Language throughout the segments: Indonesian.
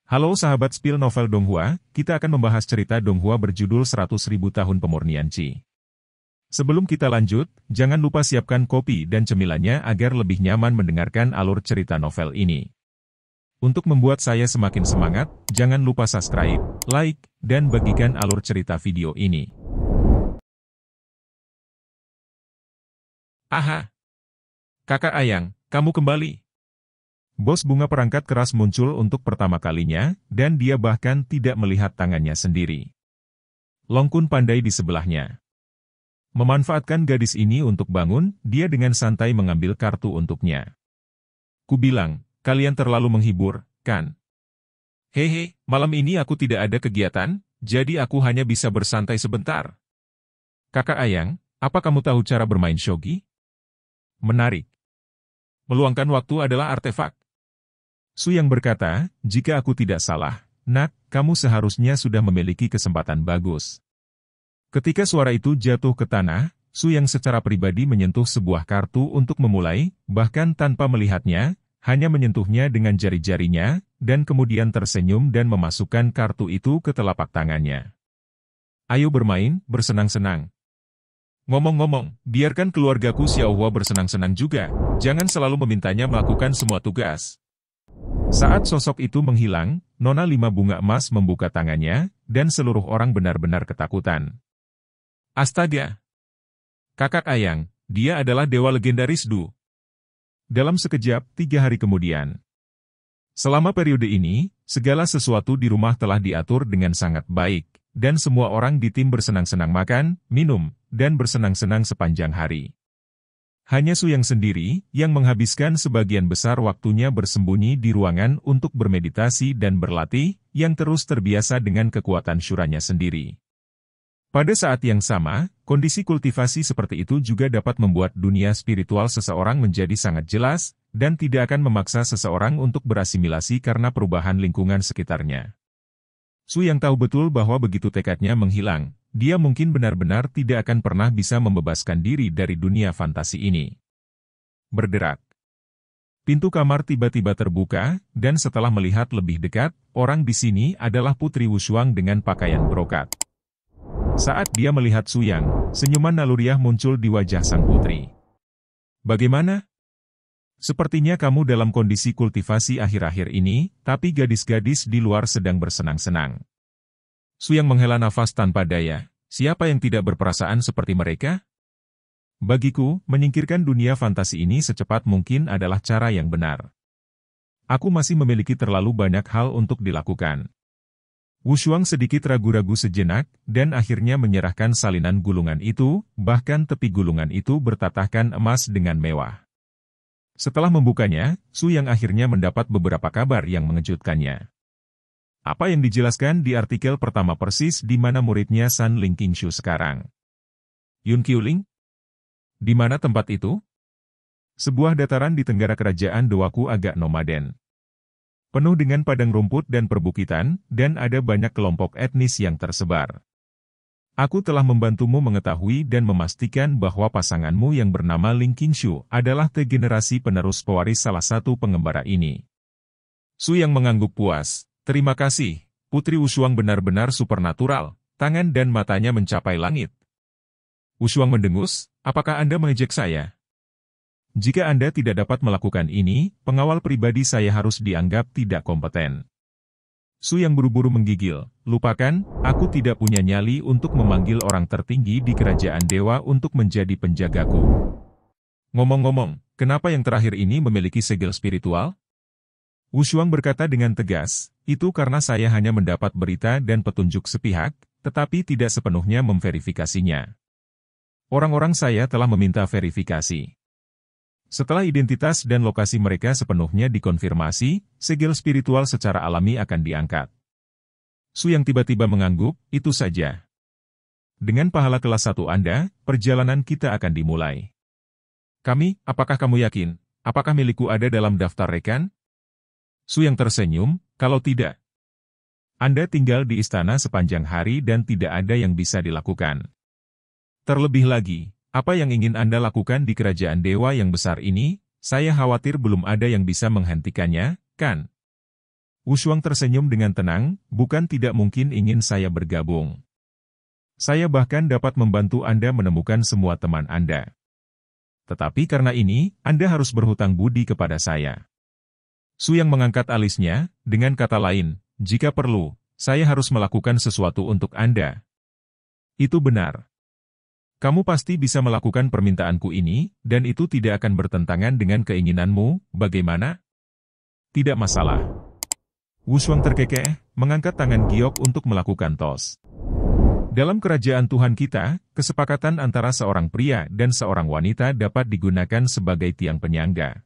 Halo sahabat spill novel Donghua, kita akan membahas cerita Donghua berjudul 100.000 tahun pemurnian Qi. Sebelum kita lanjut, jangan lupa siapkan kopi dan cemilannya agar lebih nyaman mendengarkan alur cerita novel ini. Untuk membuat saya semakin semangat, jangan lupa subscribe, like, dan bagikan alur cerita video ini. Aha! Kakak Ayang, kamu kembali. Bos bunga perangkat keras muncul untuk pertama kalinya, dan dia bahkan tidak melihat tangannya sendiri. Long Kun pandai di sebelahnya. Memanfaatkan gadis ini untuk bangun, dia dengan santai mengambil kartu untuknya. Ku bilang, kalian terlalu menghibur, kan? Hehe, malam ini aku tidak ada kegiatan, jadi aku hanya bisa bersantai sebentar. Kakak Ayang, apa kamu tahu cara bermain shogi? Menarik. Meluangkan waktu adalah artefak. Su Yang berkata, jika aku tidak salah, Nak, kamu seharusnya sudah memiliki kesempatan bagus. Ketika suara itu jatuh ke tanah, Su Yang secara pribadi menyentuh sebuah kartu untuk memulai, bahkan tanpa melihatnya, hanya menyentuhnya dengan jari-jarinya, dan kemudian tersenyum dan memasukkan kartu itu ke telapak tangannya. Ayo bermain, bersenang-senang. Ngomong-ngomong, biarkan keluargaku Xiaohua bersenang-senang juga, jangan selalu memintanya melakukan semua tugas. Saat sosok itu menghilang, Nona 5 bunga emas membuka tangannya, dan seluruh orang benar-benar ketakutan. Astaga! Kakak Ayang, dia adalah dewa legendaris Du. Dalam sekejap, 3 hari kemudian. Selama periode ini, segala sesuatu di rumah telah diatur dengan sangat baik, dan semua orang di tim bersenang-senang makan, minum, dan bersenang-senang sepanjang hari. Hanya Su Yang sendiri, yang menghabiskan sebagian besar waktunya bersembunyi di ruangan untuk bermeditasi dan berlatih, yang terus terbiasa dengan kekuatan syuranya sendiri. Pada saat yang sama, kondisi kultivasi seperti itu juga dapat membuat dunia spiritual seseorang menjadi sangat jelas, dan tidak akan memaksa seseorang untuk berasimilasi karena perubahan lingkungan sekitarnya. Su Yang tahu betul bahwa begitu tekadnya menghilang, dia mungkin benar-benar tidak akan pernah bisa membebaskan diri dari dunia fantasi ini. Berderak. Pintu kamar tiba-tiba terbuka, dan setelah melihat lebih dekat, orang di sini adalah Putri Wushuang dengan pakaian brokat. Saat dia melihat Su Yang, senyuman naluriah muncul di wajah sang putri. Bagaimana? Sepertinya kamu dalam kondisi kultivasi akhir-akhir ini, tapi gadis-gadis di luar sedang bersenang-senang. Su Yang menghela nafas tanpa daya. Siapa yang tidak berperasaan seperti mereka? Bagiku, menyingkirkan dunia fantasi ini secepat mungkin adalah cara yang benar. Aku masih memiliki terlalu banyak hal untuk dilakukan. Wushuang sedikit ragu-ragu sejenak, dan akhirnya menyerahkan salinan gulungan itu, bahkan tepi gulungan itu bertatahkan emas dengan mewah. Setelah membukanya, Su Yang akhirnya mendapat beberapa kabar yang mengejutkannya. Apa yang dijelaskan di artikel pertama persis di mana muridnya San Ling Qingshu sekarang. Yun Qiuling? Di mana tempat itu? Sebuah dataran di tenggara kerajaan Dowaku agak nomaden. Penuh dengan padang rumput dan perbukitan, dan ada banyak kelompok etnis yang tersebar. Aku telah membantumu mengetahui dan memastikan bahwa pasanganmu yang bernama Ling Qingshu adalah generasi penerus pewaris salah satu pengembara ini. Su Yang mengangguk puas. Terima kasih, Putri Wushuang benar-benar supernatural, tangan dan matanya mencapai langit. Wushuang mendengus, apakah Anda mengejek saya? Jika Anda tidak dapat melakukan ini, pengawal pribadi saya harus dianggap tidak kompeten. Su Yang buru-buru menggigil, lupakan, aku tidak punya nyali untuk memanggil orang tertinggi di kerajaan dewa untuk menjadi penjagaku. Ngomong-ngomong, kenapa yang terakhir ini memiliki segel spiritual? Wushuang berkata dengan tegas, itu karena saya hanya mendapat berita dan petunjuk sepihak, tetapi tidak sepenuhnya memverifikasinya. Orang-orang saya telah meminta verifikasi. Setelah identitas dan lokasi mereka sepenuhnya dikonfirmasi, segel spiritual secara alami akan diangkat. Su Yang tiba-tiba mengangguk, itu saja. Dengan pahala kelas 1 Anda, perjalanan kita akan dimulai. Apakah kamu yakin? Apakah milikku ada dalam daftar rekan? Su Yang tersenyum, kalau tidak. Anda tinggal di istana sepanjang hari dan tidak ada yang bisa dilakukan. Terlebih lagi, apa yang ingin Anda lakukan di kerajaan dewa yang besar ini, saya khawatir belum ada yang bisa menghentikannya, kan? Wu Shuang tersenyum dengan tenang, bukan tidak mungkin ingin saya bergabung. Saya bahkan dapat membantu Anda menemukan semua teman Anda. Tetapi karena ini, Anda harus berhutang budi kepada saya. Su Yang mengangkat alisnya, dengan kata lain, jika perlu, saya harus melakukan sesuatu untuk Anda. Itu benar. Kamu pasti bisa melakukan permintaanku ini, dan itu tidak akan bertentangan dengan keinginanmu, bagaimana? Tidak masalah. Wu Shuang terkekeh, mengangkat tangan giok untuk melakukan tos. Dalam kerajaan Tuhan kita, kesepakatan antara seorang pria dan seorang wanita dapat digunakan sebagai tiang penyangga.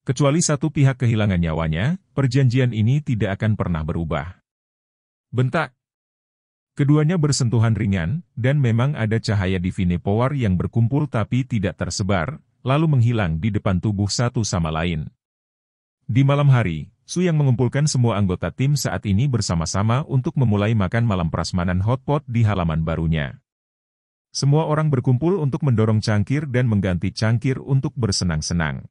Kecuali satu pihak kehilangan nyawanya, perjanjian ini tidak akan pernah berubah. Bentak. Keduanya bersentuhan ringan, dan memang ada cahaya divine power yang berkumpul tapi tidak tersebar, lalu menghilang di depan tubuh satu sama lain. Di malam hari, Su Yang mengumpulkan semua anggota tim saat ini bersama-sama untuk memulai makan malam prasmanan hotpot di halaman barunya. Semua orang berkumpul untuk mendorong cangkir dan mengganti cangkir untuk bersenang-senang.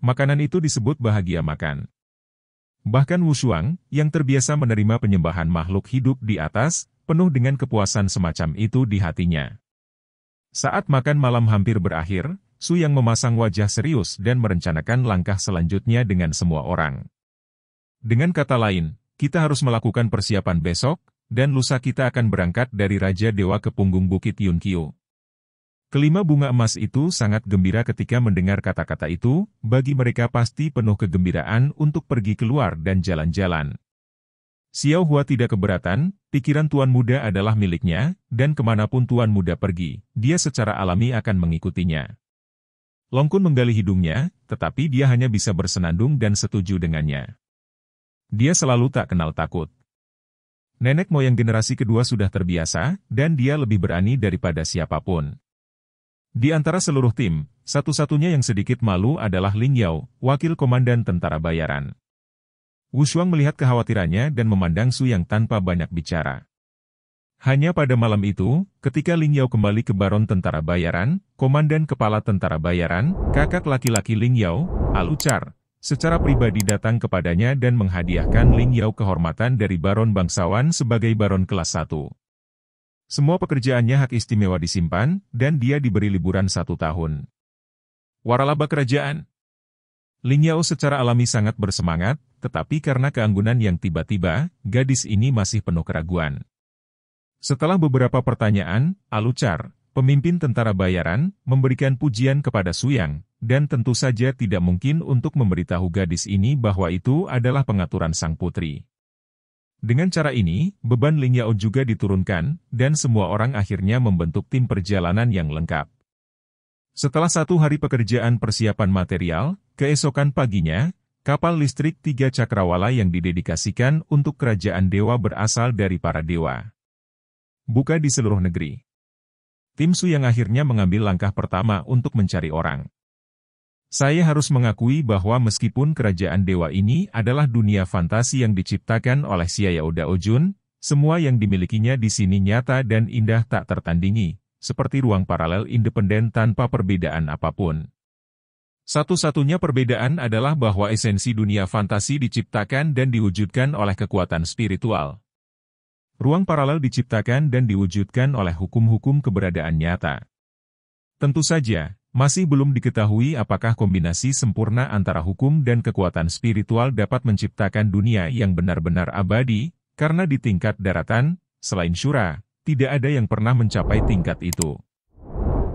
Makanan itu disebut bahagia makan. Bahkan Wu Shuang, yang terbiasa menerima penyembahan makhluk hidup di atas, penuh dengan kepuasan semacam itu di hatinya. Saat makan malam hampir berakhir, Su Yang memasang wajah serius dan merencanakan langkah selanjutnya dengan semua orang. Dengan kata lain, kita harus melakukan persiapan besok, dan lusa kita akan berangkat dari Raja Dewa ke punggung Bukit Yunqiu. Kelima bunga emas itu sangat gembira ketika mendengar kata-kata itu, bagi mereka pasti penuh kegembiraan untuk pergi keluar dan jalan-jalan. Xiao Hua tidak keberatan, pikiran Tuan Muda adalah miliknya, dan kemanapun Tuan Muda pergi, dia secara alami akan mengikutinya. Long Kun menggali hidungnya, tetapi dia hanya bisa bersenandung dan setuju dengannya. Dia selalu tak kenal takut. Nenek moyang generasi kedua sudah terbiasa, dan dia lebih berani daripada siapapun. Di antara seluruh tim, satu-satunya yang sedikit malu adalah Ling Yao, wakil komandan tentara bayaran. Wu Shuang melihat kekhawatirannya dan memandang Su Yang tanpa banyak bicara. Hanya pada malam itu, ketika Ling Yao kembali ke baron tentara bayaran, komandan kepala tentara bayaran, kakak laki-laki Ling Yao, Alucar, secara pribadi datang kepadanya dan menghadiahkan Ling Yao kehormatan dari baron bangsawan sebagai baron kelas 1. Semua pekerjaannya hak istimewa disimpan, dan dia diberi liburan 1 tahun. Waralaba kerajaan. Ling Yao secara alami sangat bersemangat, tetapi karena keanggunan yang tiba-tiba, gadis ini masih penuh keraguan. Setelah beberapa pertanyaan, Alucar, pemimpin tentara bayaran, memberikan pujian kepada Su Yang, dan tentu saja tidak mungkin untuk memberitahu gadis ini bahwa itu adalah pengaturan sang putri. Dengan cara ini, beban Ling Yao juga diturunkan, dan semua orang akhirnya membentuk tim perjalanan yang lengkap. Setelah 1 hari pekerjaan persiapan material, keesokan paginya, kapal listrik 3 cakrawala yang didedikasikan untuk kerajaan dewa berasal dari para dewa buka di seluruh negeri. Tim Su yang akhirnya mengambil langkah pertama untuk mencari orang. Saya harus mengakui bahwa meskipun kerajaan dewa ini adalah dunia fantasi yang diciptakan oleh Xiao Daojun, semua yang dimilikinya di sini nyata dan indah tak tertandingi, seperti ruang paralel independen tanpa perbedaan apapun. Satu-satunya perbedaan adalah bahwa esensi dunia fantasi diciptakan dan diwujudkan oleh kekuatan spiritual. Ruang paralel diciptakan dan diwujudkan oleh hukum-hukum keberadaan nyata. Tentu saja, masih belum diketahui apakah kombinasi sempurna antara hukum dan kekuatan spiritual dapat menciptakan dunia yang benar-benar abadi, karena di tingkat daratan, selain Syura, tidak ada yang pernah mencapai tingkat itu.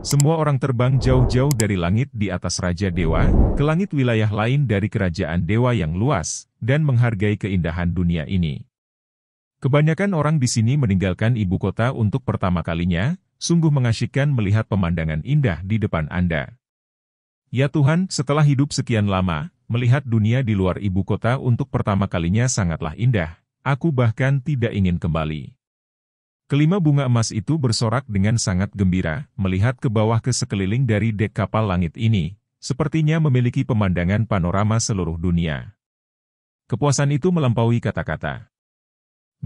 Semua orang terbang jauh-jauh dari langit di atas Raja Dewa, ke langit wilayah lain dari kerajaan dewa yang luas, dan menghargai keindahan dunia ini. Kebanyakan orang di sini meninggalkan ibu kota untuk pertama kalinya, sungguh mengasyikkan melihat pemandangan indah di depan Anda. Ya Tuhan, setelah hidup sekian lama, melihat dunia di luar ibu kota untuk pertama kalinya sangatlah indah, aku bahkan tidak ingin kembali. Kelima bunga emas itu bersorak dengan sangat gembira, melihat ke bawah ke sekeliling dari dek kapal langit ini, sepertinya memiliki pemandangan panorama seluruh dunia. Kepuasan itu melampaui kata-kata.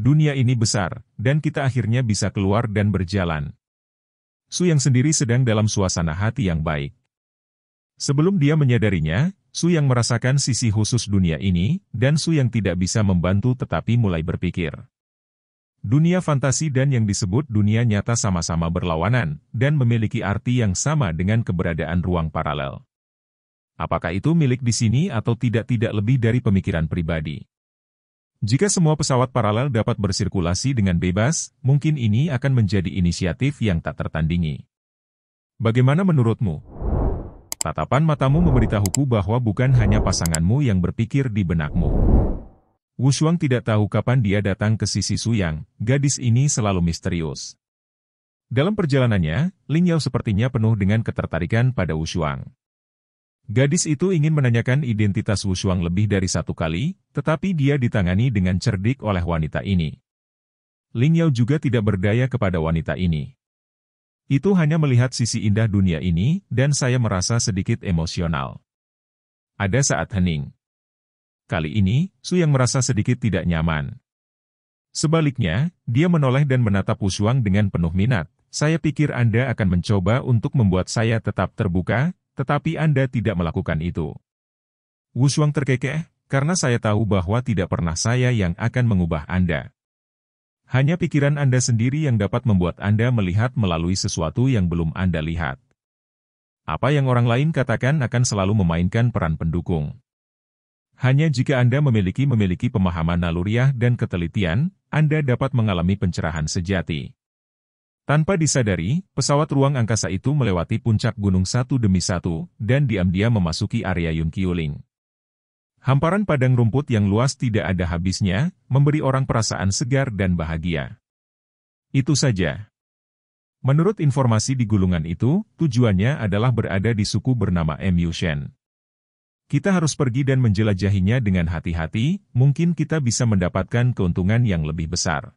Dunia ini besar, dan kita akhirnya bisa keluar dan berjalan. Su yang sendiri sedang dalam suasana hati yang baik. Sebelum dia menyadarinya, Su yang merasakan sisi khusus dunia ini, dan Su yang tidak bisa membantu tetapi mulai berpikir. Dunia fantasi dan yang disebut dunia nyata sama-sama berlawanan, dan memiliki arti yang sama dengan keberadaan ruang paralel. Apakah itu milik di sini atau tidak lebih dari pemikiran pribadi? Jika semua pesawat paralel dapat bersirkulasi dengan bebas, mungkin ini akan menjadi inisiatif yang tak tertandingi. Bagaimana menurutmu? Tatapan matamu memberitahuku bahwa bukan hanya pasanganmu yang berpikir di benakmu. Wu Shuang tidak tahu kapan dia datang ke sisi Su Yang, gadis ini selalu misterius. Dalam perjalanannya, Ling Yao sepertinya penuh dengan ketertarikan pada Wu Shuang. Gadis itu ingin menanyakan identitas Wu Shuang lebih dari satu kali, tetapi dia ditangani dengan cerdik oleh wanita ini. Ling Yao juga tidak berdaya kepada wanita ini. Itu hanya melihat sisi indah dunia ini, dan saya merasa sedikit emosional. Ada saat hening. Kali ini, Su yang merasa sedikit tidak nyaman. Sebaliknya, dia menoleh dan menatap Wu Shuang dengan penuh minat. Saya pikir Anda akan mencoba untuk membuat saya tetap terbuka, tetapi Anda tidak melakukan itu. Wu Shuang terkekeh, karena saya tahu bahwa tidak pernah saya yang akan mengubah Anda. Hanya pikiran Anda sendiri yang dapat membuat Anda melihat melalui sesuatu yang belum Anda lihat. Apa yang orang lain katakan akan selalu memainkan peran pendukung. Hanya jika Anda memiliki pemahaman naluriah dan ketelitian, Anda dapat mengalami pencerahan sejati. Tanpa disadari, pesawat ruang angkasa itu melewati puncak gunung satu demi satu, dan diam-diam memasuki area Yunqiuling. Hamparan padang rumput yang luas tidak ada habisnya, memberi orang perasaan segar dan bahagia. Itu saja. Menurut informasi di gulungan itu, tujuannya adalah berada di suku bernama Mu Shen. Kita harus pergi dan menjelajahinya dengan hati-hati, mungkin kita bisa mendapatkan keuntungan yang lebih besar.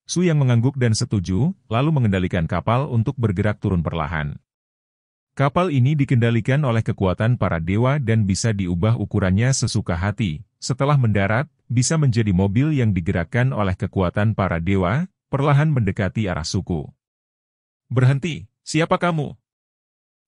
Su yang mengangguk dan setuju, lalu mengendalikan kapal untuk bergerak turun perlahan. Kapal ini dikendalikan oleh kekuatan para dewa dan bisa diubah ukurannya sesuka hati. Setelah mendarat, bisa menjadi mobil yang digerakkan oleh kekuatan para dewa, perlahan mendekati arah suku. Berhenti, siapa kamu?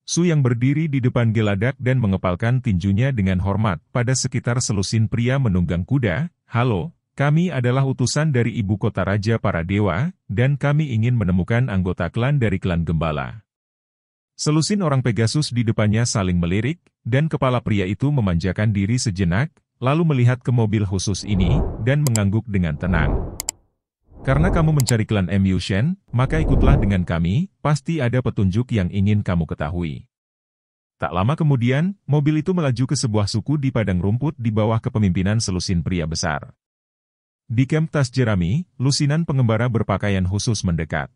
Su yang berdiri di depan geladak dan mengepalkan tinjunya dengan hormat pada sekitar selusin pria menunggang kuda. Halo, kami adalah utusan dari ibu kota raja para dewa, dan kami ingin menemukan anggota klan dari klan Gembala. Selusin orang Pegasus di depannya saling melirik, dan kepala pria itu memanjakan diri sejenak, lalu melihat ke mobil khusus ini, dan mengangguk dengan tenang. Karena kamu mencari klan Mu Shen, maka ikutlah dengan kami, pasti ada petunjuk yang ingin kamu ketahui. Tak lama kemudian, mobil itu melaju ke sebuah suku di padang rumput di bawah kepemimpinan selusin pria besar. Di kamp Tas Jerami, lusinan pengembara berpakaian khusus mendekat.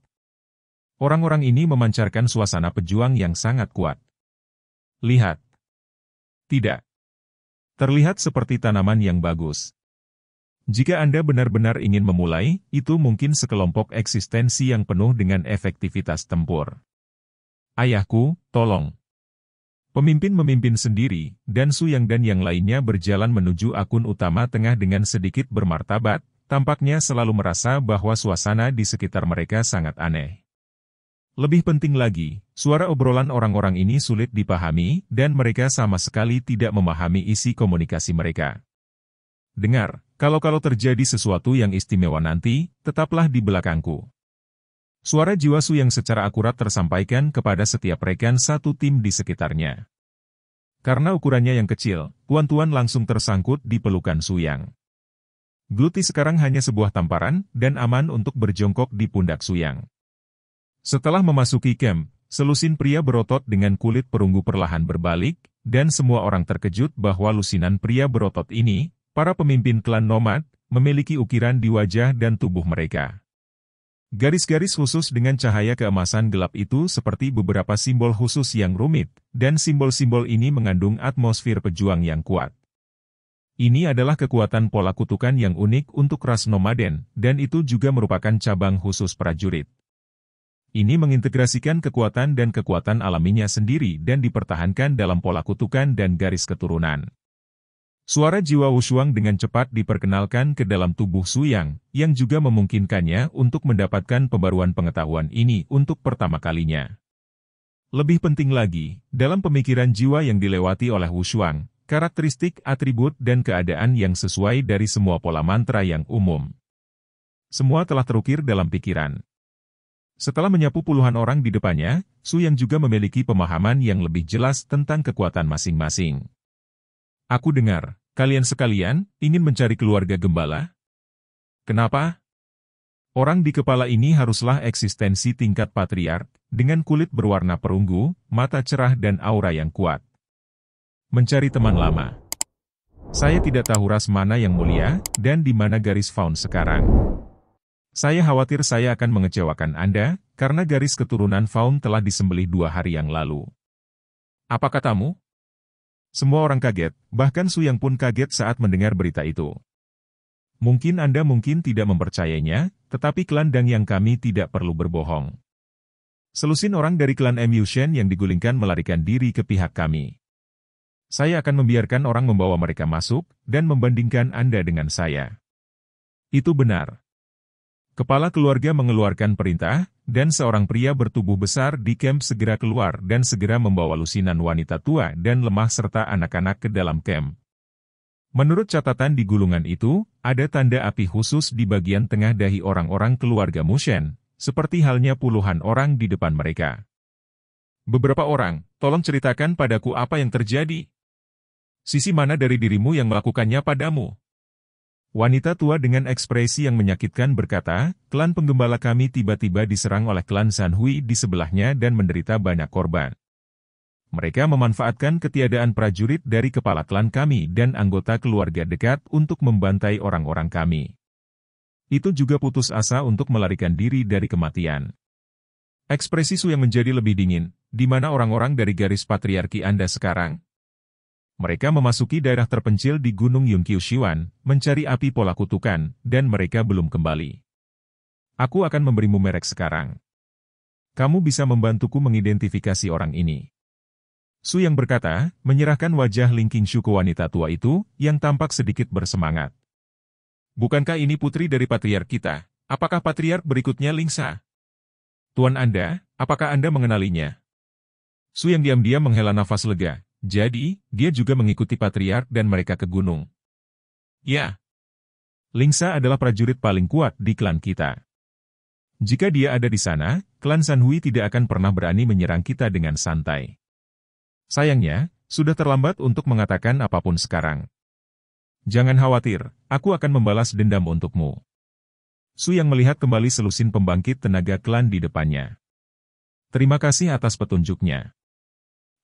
Orang-orang ini memancarkan suasana pejuang yang sangat kuat. Lihat. Tidak. Terlihat seperti tanaman yang bagus. Jika Anda benar-benar ingin memulai, itu mungkin sekelompok eksistensi yang penuh dengan efektivitas tempur. Ayahku, tolong. Pemimpin memimpin sendiri, dan Su Yang dan yang lainnya berjalan menuju akun utama tengah dengan sedikit bermartabat, tampaknya selalu merasa bahwa suasana di sekitar mereka sangat aneh. Lebih penting lagi, suara obrolan orang-orang ini sulit dipahami, dan mereka sama sekali tidak memahami isi komunikasi mereka. Dengar, kalau terjadi sesuatu yang istimewa nanti, tetaplah di belakangku. Suara jiwa Su yang secara akurat tersampaikan kepada setiap rekan satu tim di sekitarnya. Karena ukurannya yang kecil, tuan-tuan langsung tersangkut di pelukan Su Yang. Gluti sekarang hanya sebuah tamparan, dan aman untuk berjongkok di pundak Su Yang. Setelah memasuki kamp, selusin pria berotot dengan kulit perunggu perlahan berbalik, dan semua orang terkejut bahwa lusinan pria berotot ini, para pemimpin klan nomad, memiliki ukiran di wajah dan tubuh mereka. Garis-garis khusus dengan cahaya keemasan gelap itu seperti beberapa simbol khusus yang rumit, dan simbol-simbol ini mengandung atmosfer pejuang yang kuat. Ini adalah kekuatan pola kutukan yang unik untuk ras nomaden, dan itu juga merupakan cabang khusus prajurit. Ini mengintegrasikan kekuatan dan kekuatan alaminya sendiri dan dipertahankan dalam pola kutukan dan garis keturunan. Suara jiwa Wu Shuang dengan cepat diperkenalkan ke dalam tubuh Su Yang juga memungkinkannya untuk mendapatkan pembaruan pengetahuan ini untuk pertama kalinya. Lebih penting lagi, dalam pemikiran jiwa yang dilewati oleh Wu Shuang, karakteristik, atribut, dan keadaan yang sesuai dari semua pola mantra yang umum. Semua telah terukir dalam pikiran. Setelah menyapu puluhan orang di depannya, Su Yang juga memiliki pemahaman yang lebih jelas tentang kekuatan masing-masing. Aku dengar, kalian sekalian ingin mencari keluarga gembala? Kenapa? Orang di kepala ini haruslah eksistensi tingkat patriark, dengan kulit berwarna perunggu, mata cerah dan aura yang kuat. Mencari teman lama. Saya tidak tahu ras mana yang mulia, dan di mana garis Faun sekarang. Saya khawatir saya akan mengecewakan Anda, karena garis keturunan Faun telah disembelih 2 hari yang lalu. Apa katamu? Semua orang kaget, bahkan Su Yang pun kaget saat mendengar berita itu. Mungkin Anda tidak mempercayainya, tetapi klan Dang yang kami tidak perlu berbohong. Selusin orang dari klan Mu Shen yang digulingkan melarikan diri ke pihak kami. Saya akan membiarkan orang membawa mereka masuk, dan membandingkan Anda dengan saya. Itu benar. Kepala keluarga mengeluarkan perintah, dan seorang pria bertubuh besar di camp segera keluar dan segera membawa lusinan wanita tua dan lemah serta anak-anak ke dalam camp. Menurut catatan di gulungan itu, ada tanda api khusus di bagian tengah dahi orang-orang keluarga Mu Shen, seperti halnya puluhan orang di depan mereka. Beberapa orang, tolong ceritakan padaku apa yang terjadi. Sisi mana dari dirimu yang melakukannya padamu? Wanita tua dengan ekspresi yang menyakitkan berkata, klan penggembala kami tiba-tiba diserang oleh klan San Hui di sebelahnya dan menderita banyak korban. Mereka memanfaatkan ketiadaan prajurit dari kepala klan kami dan anggota keluarga dekat untuk membantai orang-orang kami. Itu juga putus asa untuk melarikan diri dari kematian. Ekspresi Su yang menjadi lebih dingin, di mana orang-orang dari garis patriarki Anda sekarang? Mereka memasuki daerah terpencil di Gunung Yunqiu Shiwan, mencari api pola kutukan, dan mereka belum kembali. Aku akan memberimu merek sekarang. Kamu bisa membantuku mengidentifikasi orang ini. Su Yang berkata, menyerahkan wajah Ling Qingshu ke wanita tua itu, yang tampak sedikit bersemangat. Bukankah ini putri dari patriark kita? Apakah patriark berikutnya Ling Sa? Tuan Anda, apakah Anda mengenalinya? Su Yang diam-diam menghela nafas lega. Jadi, dia juga mengikuti patriark dan mereka ke gunung. Ya. Ling Sa adalah prajurit paling kuat di klan kita. Jika dia ada di sana, klan San Hui tidak akan pernah berani menyerang kita dengan santai. Sayangnya, sudah terlambat untuk mengatakan apapun sekarang. Jangan khawatir, aku akan membalas dendam untukmu. Su Yang melihat kembali selusin pembangkit tenaga klan di depannya. Terima kasih atas petunjuknya.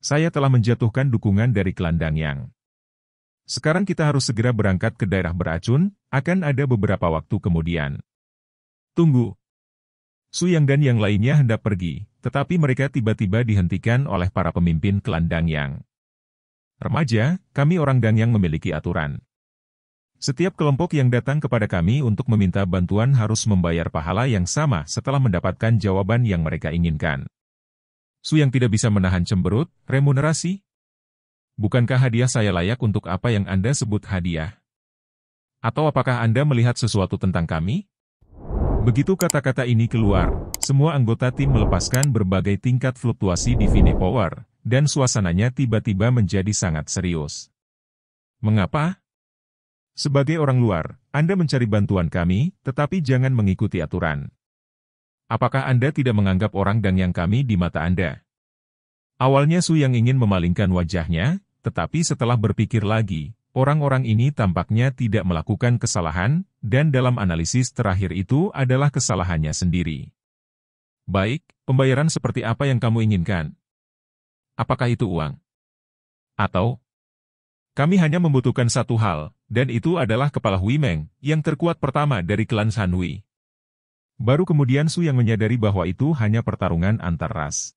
Saya telah menjatuhkan dukungan dari klan Dangyang. Sekarang kita harus segera berangkat ke daerah beracun, akan ada beberapa waktu kemudian. Tunggu. Su Yang dan yang lainnya hendak pergi, tetapi mereka tiba-tiba dihentikan oleh para pemimpin klan Dangyang. Remaja, kami orang Dangyang memiliki aturan. Setiap kelompok yang datang kepada kami untuk meminta bantuan harus membayar pahala yang sama setelah mendapatkan jawaban yang mereka inginkan. Su Yang tidak bisa menahan cemberut, remunerasi? Bukankah hadiah saya layak untuk apa yang Anda sebut hadiah? Atau apakah Anda melihat sesuatu tentang kami? Begitu kata-kata ini keluar, semua anggota tim melepaskan berbagai tingkat fluktuasi Divine Power, dan suasananya tiba-tiba menjadi sangat serius. Mengapa? Sebagai orang luar, Anda mencari bantuan kami, tetapi jangan mengikuti aturan. Apakah Anda tidak menganggap orang Dangyang kami di mata Anda? Awalnya Su Yang ingin memalingkan wajahnya, tetapi setelah berpikir lagi, orang-orang ini tampaknya tidak melakukan kesalahan, dan dalam analisis terakhir itu adalah kesalahannya sendiri. Baik, pembayaran seperti apa yang kamu inginkan? Apakah itu uang? Atau, kami hanya membutuhkan satu hal, dan itu adalah kepala Hui Meng, yang terkuat pertama dari klan San Hui. Baru kemudian Su Yang menyadari bahwa itu hanya pertarungan antar ras.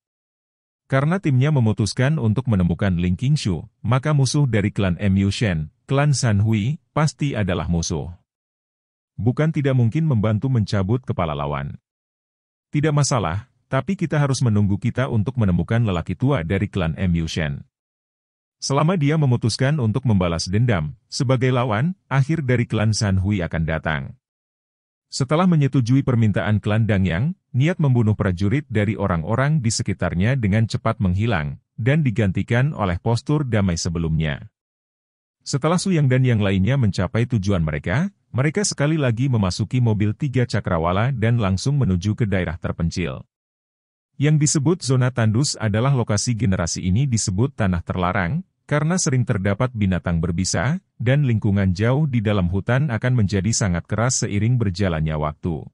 Karena timnya memutuskan untuk menemukan Ling Qingshu, maka musuh dari klan Mu Shen, klan San Hui, pasti adalah musuh. Bukan tidak mungkin membantu mencabut kepala lawan. Tidak masalah, tapi kita harus menunggu kita untuk menemukan lelaki tua dari klan Mu Shen. Selama dia memutuskan untuk membalas dendam, sebagai lawan, akhir dari klan San Hui akan datang. Setelah menyetujui permintaan klan Dangyang, niat membunuh prajurit dari orang-orang di sekitarnya dengan cepat menghilang, dan digantikan oleh postur damai sebelumnya. Setelah Su Yang dan yang lainnya mencapai tujuan mereka, mereka sekali lagi memasuki mobil 3 cakrawala dan langsung menuju ke daerah terpencil. Yang disebut zona tandus adalah lokasi generasi ini disebut tanah terlarang, karena sering terdapat binatang berbisa, dan lingkungan jauh di dalam hutan akan menjadi sangat keras seiring berjalannya waktu.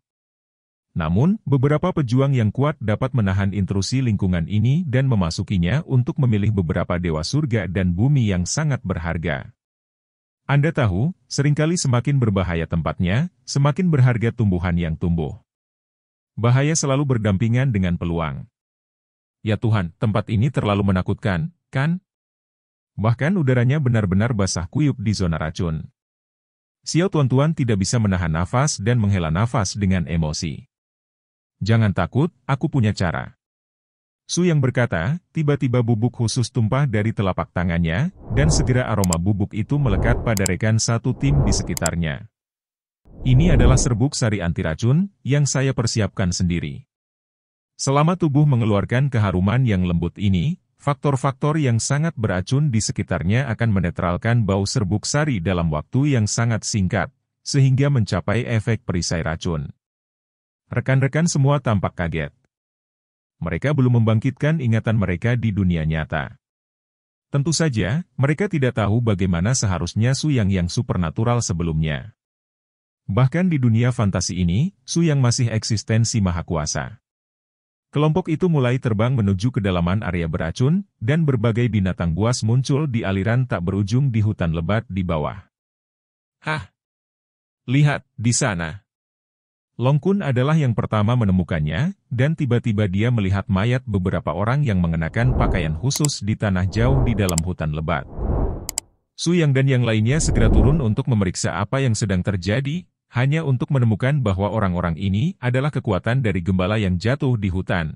Namun, beberapa pejuang yang kuat dapat menahan intrusi lingkungan ini dan memasukinya untuk memilih beberapa dewa surga dan bumi yang sangat berharga. Anda tahu, seringkali semakin berbahaya tempatnya, semakin berharga tumbuhan yang tumbuh. Bahaya selalu berdampingan dengan peluang. Ya Tuhan, tempat ini terlalu menakutkan, kan? Bahkan udaranya benar-benar basah kuyup di zona racun. Xiao Tuan-Tuan tidak bisa menahan nafas dan menghela nafas dengan emosi. Jangan takut, aku punya cara. Su Yang berkata, tiba-tiba bubuk khusus tumpah dari telapak tangannya, dan segera aroma bubuk itu melekat pada rekan satu tim di sekitarnya. Ini adalah serbuk sari anti racun, yang saya persiapkan sendiri. Selama tubuh mengeluarkan keharuman yang lembut ini, faktor-faktor yang sangat beracun di sekitarnya akan menetralkan bau serbuk sari dalam waktu yang sangat singkat, sehingga mencapai efek perisai racun. Rekan-rekan semua tampak kaget. Mereka belum membangkitkan ingatan mereka di dunia nyata. Tentu saja, mereka tidak tahu bagaimana seharusnya Su Yang supernatural sebelumnya. Bahkan di dunia fantasi ini, Su Yang masih eksistensi maha kuasa. Kelompok itu mulai terbang menuju kedalaman area beracun, dan berbagai binatang buas muncul di aliran tak berujung di hutan lebat di bawah. Hah! Lihat, di sana! Long Kun adalah yang pertama menemukannya, dan tiba-tiba dia melihat mayat beberapa orang yang mengenakan pakaian khusus di tanah jauh di dalam hutan lebat. Su Yang dan yang lainnya segera turun untuk memeriksa apa yang sedang terjadi, hanya untuk menemukan bahwa orang-orang ini adalah kekuatan dari gembala yang jatuh di hutan.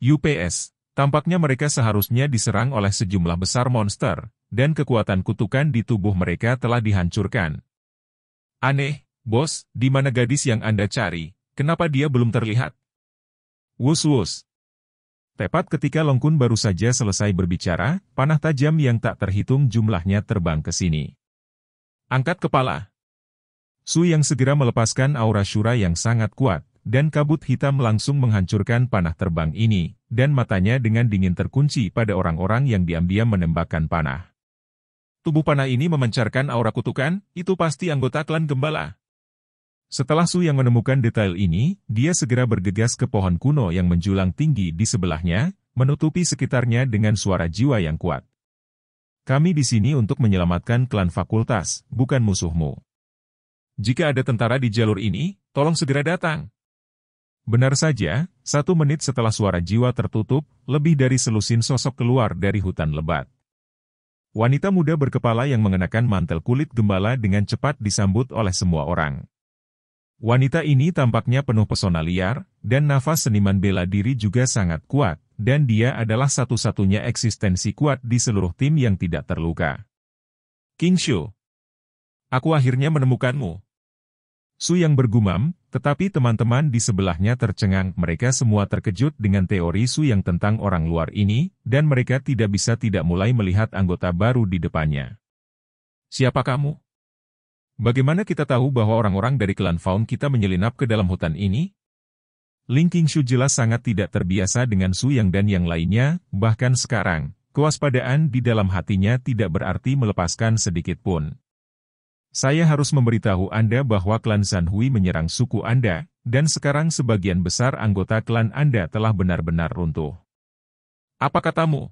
UPS, tampaknya mereka seharusnya diserang oleh sejumlah besar monster, dan kekuatan kutukan di tubuh mereka telah dihancurkan. Aneh. Bos, di mana gadis yang Anda cari? Kenapa dia belum terlihat? Wus-wus. Tepat ketika Long Kun baru saja selesai berbicara, panah tajam yang tak terhitung jumlahnya terbang ke sini. Angkat kepala. Su Yang segera melepaskan aura syura yang sangat kuat, dan kabut hitam langsung menghancurkan panah terbang ini, dan matanya dengan dingin terkunci pada orang-orang yang diam-diam menembakkan panah. Tubuh panah ini memancarkan aura kutukan, itu pasti anggota klan gembala. Setelah Su Yang menemukan detail ini, dia segera bergegas ke pohon kuno yang menjulang tinggi di sebelahnya, menutupi sekitarnya dengan suara jiwa yang kuat. Kami di sini untuk menyelamatkan klan fakultas, bukan musuhmu. Jika ada tentara di jalur ini, tolong segera datang. Benar saja, 1 menit setelah suara jiwa tertutup, lebih dari selusin sosok keluar dari hutan lebat. Wanita muda berkepala yang mengenakan mantel kulit gembala dengan cepat disambut oleh semua orang. Wanita ini tampaknya penuh pesona liar, dan nafas seniman bela diri juga sangat kuat, dan dia adalah satu-satunya eksistensi kuat di seluruh tim yang tidak terluka. King Shu, aku akhirnya menemukanmu. Su Yang bergumam, tetapi teman-teman di sebelahnya tercengang. Mereka semua terkejut dengan teori Su Yang tentang orang luar ini, dan mereka tidak bisa tidak mulai melihat anggota baru di depannya. Siapa kamu? Bagaimana kita tahu bahwa orang-orang dari klan Faun kita menyelinap ke dalam hutan ini? Ling Qingshu jelas sangat tidak terbiasa dengan Su Yang dan yang lainnya, bahkan sekarang, kewaspadaan di dalam hatinya tidak berarti melepaskan sedikit pun. Saya harus memberitahu Anda bahwa klan Zanhui menyerang suku Anda, dan sekarang sebagian besar anggota klan Anda telah benar-benar runtuh. Apa katamu?